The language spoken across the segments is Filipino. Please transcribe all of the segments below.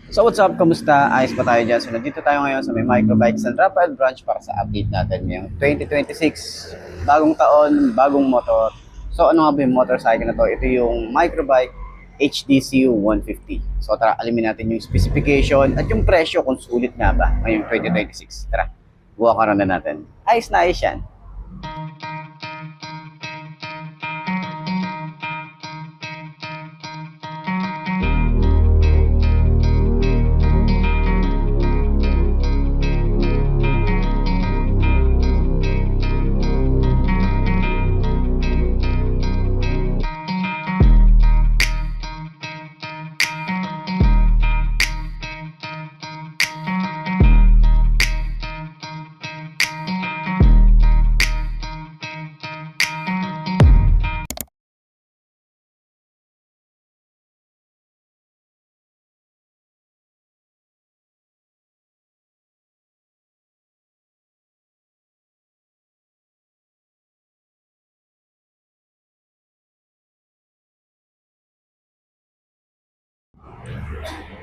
So what's up? Kamusta? Ayos pa tayo dyan. So nandito tayo ngayon sa may Microbike San Rafael branch para sa update natin ngayong 2026. Bagong taon, bagong motor. So ano nga ba yung motorcycle na to? Ito yung Microbike HDC 150. So tara, alamin natin yung specification at yung presyo kung sulit nga ba ngayong 2026. Tara, buha ka na natin. Ayos na ayos yan.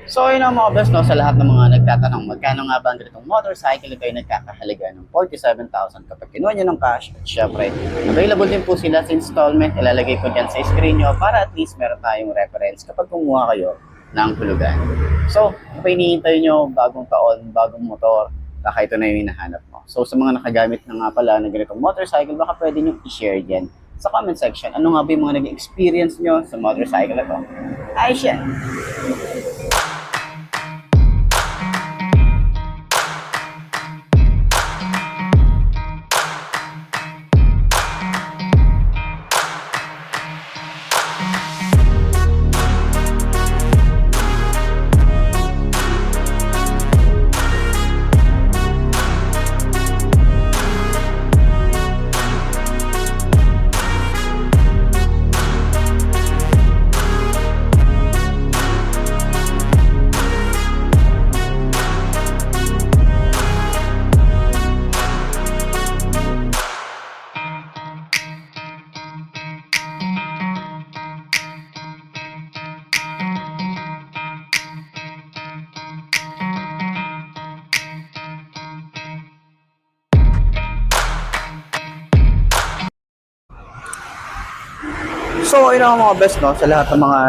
So yun ang mga best no, sa lahat ng mga nagtatanong magkano nga ba ang ganitong motorcycle, ito ay nagkakahalaga ng 47,000 kapag kinuha nyo ng cash. At syempre, available din po sila sa installment. Ilalagay ko dyan sa screen nyo para at least meron tayong reference kapag kumuha kayo ng hulugan. So, kung pa hinihintay nyo bagong taon, bagong motor, baka ito na yung hinahanap mo. So sa mga nakagamit na nga pala ng ganitong motorcycle, baka pwede nyo i-share dyan sa comment section. Ano nga ba yung mga nag-experience nyo sa motorcycle na to? Ayos yan! So, ayun ang mga best no, sa lahat ng mga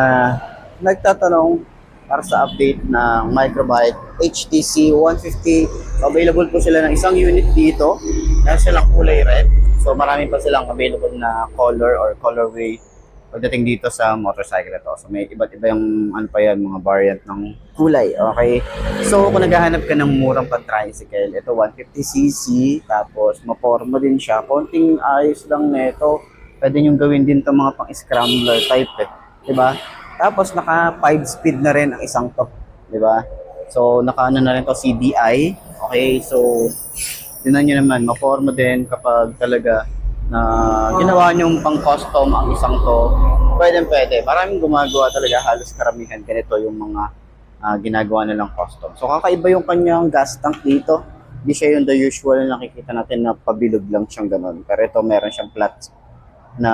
nagtatanong para sa update ng Microbike HTC 150. Available po sila ng isang unit dito. Meron silang kulay red. So, marami pa silang available na color or colorway pagdating dito sa motorcycle na to. So, may iba't iba yung ano pa yan, mga variant ng kulay. Okay? So, kung naghahanap ka ng murang pan-tricycle, ito 150cc, tapos maporma din siya. Konting ayos lang nito. Pwede nyo gawin din itong mga pang-scrambler type eh. Diba? Tapos naka 5 speed na rin ang isang to. Diba? So naka ano na rin to CDI. Okay, so tinan nyo naman, maporma din kapag talaga na ginawa nyo pang custom ang isang to. Pwede. Maraming gumagawa talaga, halos karamihan ganito yung mga ginagawa nilang custom. So kakaiba yung kanyang gas tank dito. Hindi siya yung the usual na nakikita natin na pabilog lang siyang ganun. Pero ito meron siyang flat na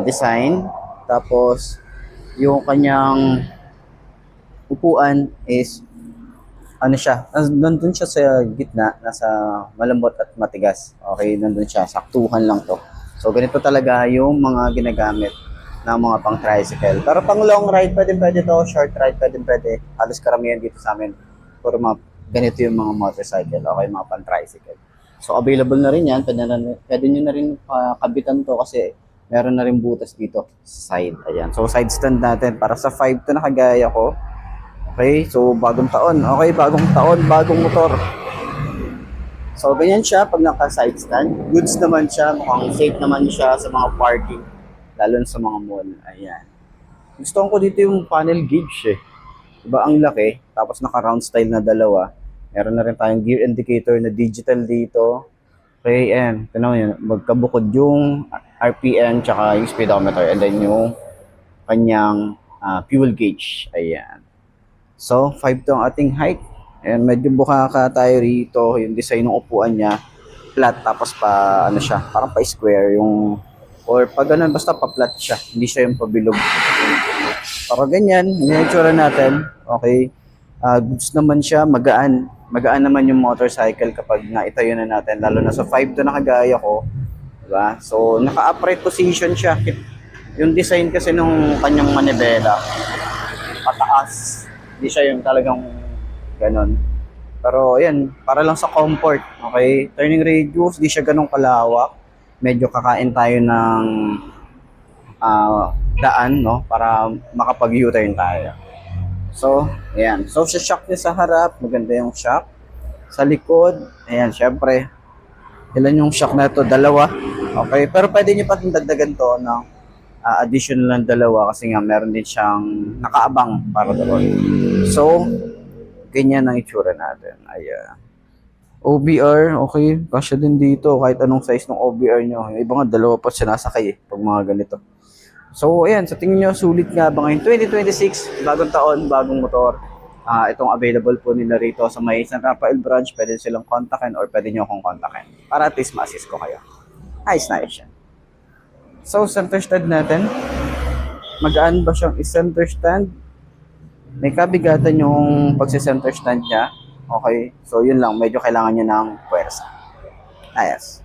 design. Tapos yung kanyang upuan is ano siya, nandun siya sa gitna, nasa malambot at matigas. Okay, nandun siya, saktuhan lang to. So ganito talaga yung mga ginagamit ng mga pang tricycle. Pero pang long ride pwede to, short ride pwede. Halos karamihan dito sa amin puro mga ganito yung mga motorcycle, okay, mga pang tricycle. So available na rin yan, pwede nyo na rin kabitan to kasi meron na rin butas dito sa side. Ayan. So side stand natin para sa 5 to na kagaya ko. Okay, so bagong taon. Okay, bagong taon, bagong motor. So ganyan siya pag naka-side stand. Goods naman siya, mukhang safe naman siya sa mga parking, lalo na sa mga mall. Ayan. Gusto ko dito yung panel gauge eh. Diba ang laki, tapos naka-round style na dalawa. Meron na rin tayong gear indicator na digital dito. Okay, and tanaw yun, magkabukod yung RPM tsaka yung speedometer and then yung kanyang fuel gauge. Ayan. So, 5 to ang ating height. And medyo bukaka tayo rito. Yung design ng upuan niya, flat tapos pa, ano siya, parang pa-square yung, or pag ganun, basta pa-flat siya. Hindi siya yung pabilog. Para ganyan, yung itsura natin. Okay. Goods naman siya, magaan. Magaan naman yung motorcycle kapag nga itayo na natin, lalo na sa 5'2" na kagaya ko. Diba? So, naka-upright position siya. Yung design kasi nung kanyang manibela, pataas. Hindi siya yung talagang ganon. Pero ayan, para lang sa comfort. Okay? Turning radius, di siya ganong kalawak. Medyo kakain tayo ng daan, no? Para makapag-U-turn tayo. So, ayan. So, sa shock niya sa harap, maganda yung shock. Sa likod, ayan, syempre, ilan yung shock na ito? Dalawa. Okay? Pero pwede nyo pa dagdagan to ng additional ng dalawa kasi nga meron din siyang nakaabang para doon. So, ganyan ang itsura natin. Ayan. OBR, okay. Kasya din dito kahit anong size ng OBR nyo. Yung iba nga, dalawa pa sinasakay pag mga ganito. So, ayan. Sa tingin nyo, sulit nga ba ngayon? 2026, bagong taon, bagong motor. Itong available po nila rito sa may San Rafael branch. Pwede silang kontakin or pwede nyo akong kontakin para at least ma-assist ko kayo. Nice yan. So, center stand natin. Magaan ba siyang i-center stand? May kabigatan yung pagsi-center stand niya. Okay. So, yun lang. Medyo kailangan niya ng puwersa. Ayos.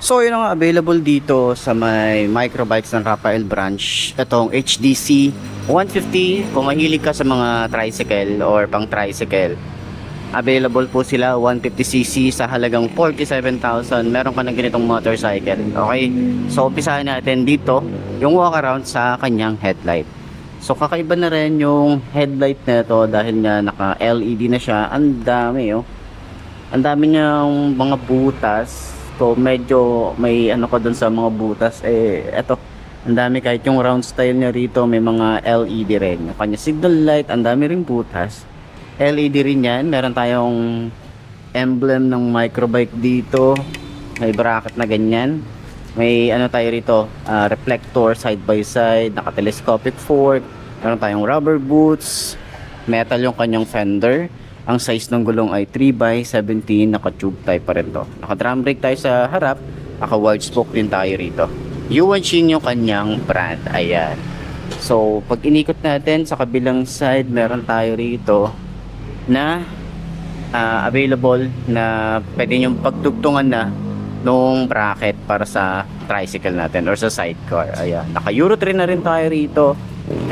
So, yun ang available dito sa may microbikes ng Rafael branch. Itong HDC 150. Kung mahilig ka sa mga tricycle or pang tricycle, available po sila 150cc sa halagang 47,000. Meron ka ng ganitong motorcycle. Okay? So, umpisahan natin dito yung walk around sa kanyang headlight. So, kakaiba na rin yung headlight na ito dahil nga naka-LED na siya. Ang dami, oh. Ang dami niyang mga butas. So, medyo may ano ko dun sa mga butas. Eto, ang dami kahit yung round style niya rito, may mga LED rin. Yung kanya signal light, ang dami ring butas. LED rin yan. Meron tayong emblem ng microbike dito. May bracket na ganyan. May ano tayo rito, reflector side by side, naka-telescopic fork. Meron tayong rubber boots. Metal yung kanyang fender. Ang size ng gulong ay 3x17, naka-tube type pa rin to. Naka-drum brake tayo sa harap, naka-wide spoke din tayo rito. Yuanshin yung kanyang brand, ayan. So, pag inikot natin sa kabilang side, meron tayo rito na available na pwede yung pagtugtungan na nung bracket para sa tricycle natin or sa sidecar. Ayan, naka-Euro 3 na rin tayo rito.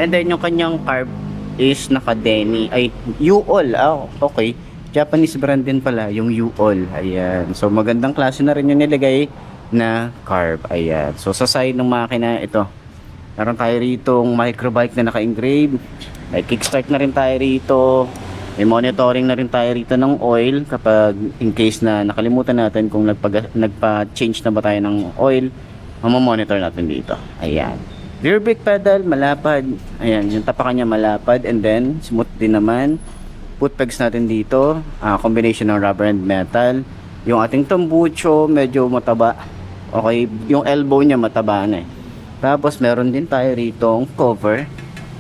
And then yung kanyang carb is naka-Denny, ay U-All. Okay, Japanese brand din pala yung U-All. Ayan, so magandang klase na rin yung nilagay na carb. Ayan, so sa side ng makina ito, meron tayo rito microbike na naka-engrave. May kickstart na rin tayo rito. May monitoring na rin tayo rito ng oil kapag in case na nakalimutan natin kung nagpa-change na ba tayo ng oil, mamamonitor natin dito. Ayan, rear brake pedal, malapad. Ayan, yung tapakan niya malapad and then smooth din naman. Foot pegs natin dito, combination ng rubber and metal. Yung ating tambucho, medyo mataba. Okay, yung elbow niya mataba na eh. Tapos meron din tayo ritong cover.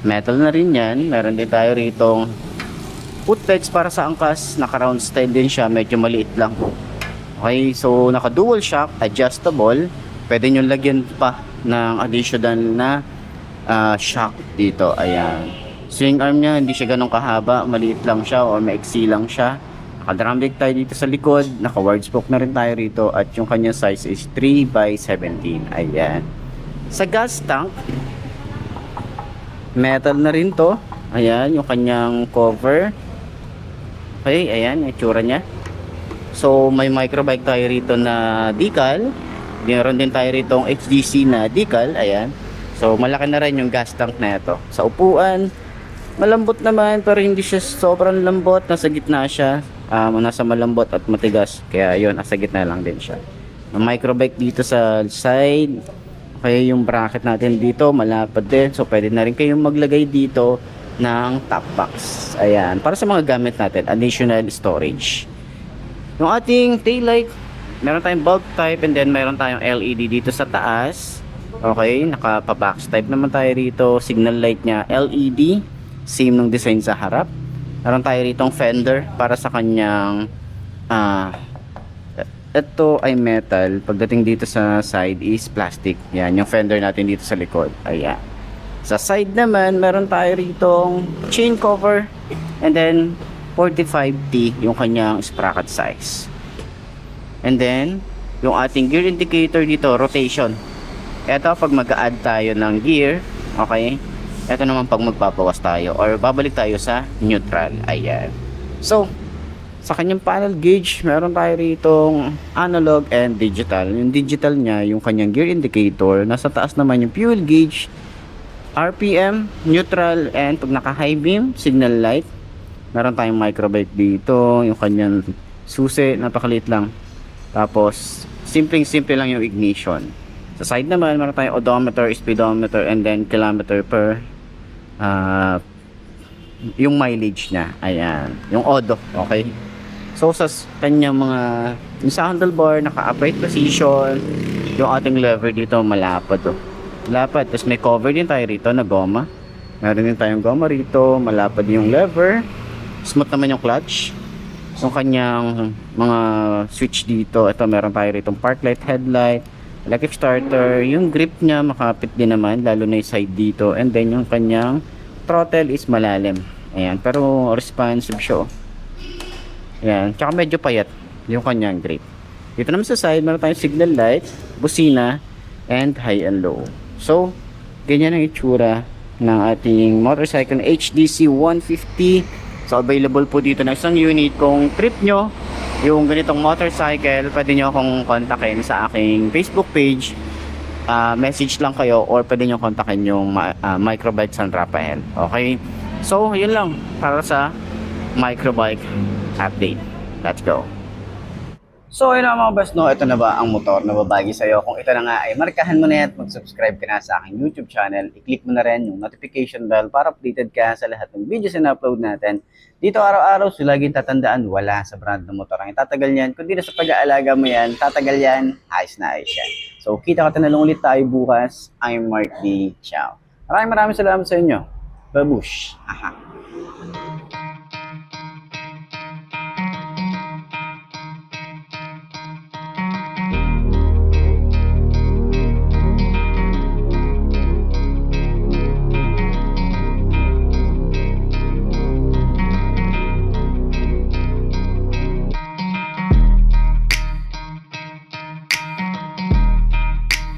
Metal na rin yan. Meron din tayo ritong foot pegs para sa angkas. Naka-round style din siya, medyo maliit lang. Okay, so naka-dual shock, adjustable. Pwede nyo lagyan pa ng additional na shock dito. Ayan, swing arm nya hindi siya ganun kahaba, maliit lang siya or maiksi lang siya. Naka-drum brake tayo dito sa likod, naka-wide spoke na rin tayo rito at yung kanyang size is 3x17. Ayan, sa gas tank, metal na rin to. Ayan, yung kanyang cover. Okay, ayan, itsura nya. So may microbike tayo rito na decal. Meron din tayo rito ang HDC na decal. Ayan. So malaki na rin yung gas tank na ito. Sa upuan, malambot naman pero hindi siya sobrang lambot. Nasa gitna siya. Nasa malambot at matigas. Kaya yun, nasa gitna lang din siya. May microbike dito sa side. Kaya yung bracket natin dito malapad din. So pwede na rin kayong maglagay dito ng top box. Ayan. Para sa mga gamit natin, additional storage. Yung ating taillight, meron tayong bulb type and then meron tayong LED dito sa taas. Okay, naka-box type naman tayo rito. Signal light nya LED, same ng design sa harap. Meron tayo ritong fender para sa kanyang ito ay metal. Pagdating dito sa side is plastic. Yan, yung fender natin dito sa likod. Ayan. Sa side naman, meron tayo ritong chain cover. And then, 45T yung kanyang sprocket size. And then, yung ating gear indicator dito, rotation. Ito, pag mag-add tayo ng gear, okay? Ito naman pag magpapawas tayo or babalik tayo sa neutral. Ayan. So, sa kanyang panel gauge, meron tayo ritong analog and digital. Yung digital niya, yung kanyang gear indicator. Nasa taas naman yung fuel gauge, RPM, neutral, and pag naka-high beam, signal light. Meron tayong microbike dito. Yung kanyang susi, napakaliit lang. Tapos, simpleng-simple lang yung ignition. Sa side naman, meron tayong odometer, speedometer, and then kilometer per yung mileage niya. Ayan. Yung odo. Okay. So, sa kanyang yung sa handlebar, naka-upright position. Yung ating lever dito, malapad. Oh. Malapad. Tapos may cover din tayo rito na goma. Meron din tayong goma rito. Malapad yung lever. Smooth naman yung clutch. Yung kanyang mga switch dito. Ito, meron tayo rito park light, headlight, electric starter. Yung grip niya, makapit din naman. Lalo na yung side dito. And then, yung kanyang throttle is malalim. Ayan. Pero responsive siya. Ayan, tsaka medyo payat yung kanyang grip. Dito naman sa side, meron tayong signal light, busina, and high and low. So, ganyan ang itsura ng ating motorcycle na HDC 150. So, available po dito na isang unit. Kung trip nyo yung ganitong motorcycle, pwede nyo akong kontakin sa aking Facebook page. Message lang kayo or pwede nyo kontakin yung Microbike San Rafael. Okay? So, yun lang para sa Microbike update. Let's go. So, ayun na mga boss, no? Ito na ba ang motor na babagi sa'yo? Kung ito na nga ay markahan mo na yan at mag-subscribe ka na sa aking YouTube channel. I-click mo na rin yung notification bell para updated ka sa lahat ng videos na upload natin. Dito araw-araw, so laging tatandaan, wala sa brand ng motor ang itatagal yan. Kundi na sa pag-aalaga mo yan, tatagal yan, ayos na ayos yan. So, kita-kita na lang ulit tayo bukas. I'm Mark D. Ciao. Maraming salamat sa inyo. Babush. Aha.